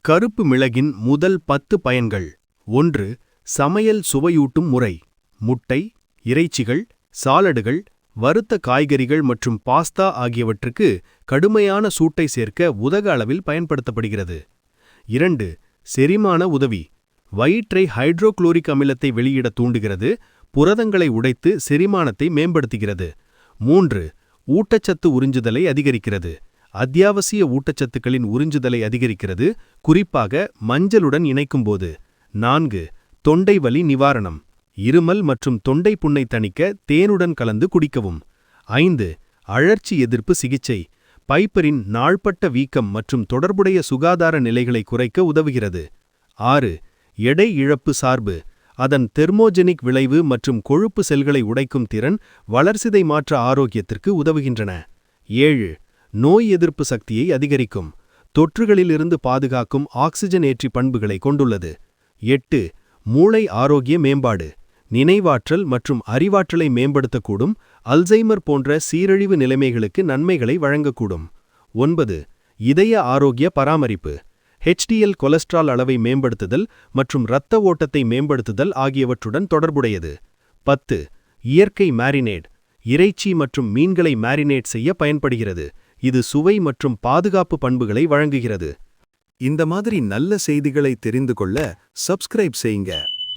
கருப்பு மிளகின் முதல் 10 பயன்கள். 1. சமையல் சுவையூட்டும் முறை. முட்டை, இறைச்சிகள், சாலடுகள், வறுத்த காய்கறிகள் மற்றும் பாஸ்தா ஆகியவற்றுக்கு கடுமையான சூட்டை சேர்க்க உதக அளவில் பயன்படுத்தப்படுகிறது. 2. செரிமான உதவி. வயிற்றை ஹைட்ரோகுளோரிக் அமிலத்தை வெளியிட தூண்டுகிறது, புரதங்களை உடைத்து செரிமானத்தை மேம்படுத்துகிறது. 3. ஊட்டச்சத்து உறிஞ்சுதலை அதிகரிக்கிறது. அத்தியாவசிய ஊட்டச்சத்துக்களின் உறிஞ்சுதலை அதிகரிக்கிறது, குறிப்பாக மஞ்சளுடன் இணைக்கும்போது. 4. தொண்டை வலி நிவாரணம். இருமல் மற்றும் தொண்டை புண்ணை தணிக்க தேனுடன் கலந்து குடிக்கவும். 5. அழற்சி எதிர்ப்பு சிகிச்சை. பைப்பரின் நாள்பட்ட வீக்கம் மற்றும் தொடர்புடைய சுகாதார நிலைகளை குறைக்க உதவுகிறது. 6. எடை இழப்பு சார்பு. அதன் தெர்மோஜெனிக் விளைவு மற்றும் கொழுப்பு செல்களை உடைக்கும் திறன் வளர்சிதை மாற்ற ஆரோக்கியத்திற்கு உதவுகின்றன. 7. நோய் எதிர்ப்பு சக்தியை அதிகரிக்கும். தொற்றுகளிலிருந்து பாதுகாக்கும் ஆக்சிஜன் ஏற்றி பண்புகளை கொண்டுள்ளது. 8. மூளை ஆரோக்கிய மேம்பாடு. நினைவாற்றல் மற்றும் அறிவாற்றலை மேம்படுத்தக்கூடும், அல்சைமர் போன்ற சீரழிவு நிலைமைகளுக்கு நன்மைகளை வழங்கக்கூடும். 9. இதய ஆரோக்கிய பராமரிப்பு. HDL கொலஸ்ட்ரால் அளவை மேம்படுத்துதல் மற்றும் இரத்த ஓட்டத்தை மேம்படுத்துதல் ஆகியவற்றுடன் தொடர்புடையது. 10. இயற்கை மேரினேட். இறைச்சி மற்றும் மீன்களை மேரினேட் செய்ய பயன்படுகிறது. இது சுவை மற்றும் பாதுகாப்பு பண்புகளை வழங்குகிறது. இந்த மாதிரி நல்ல செய்திகளை தெரிந்து கொள்ள சப்ஸ்கிரைப் செய்யுங்க.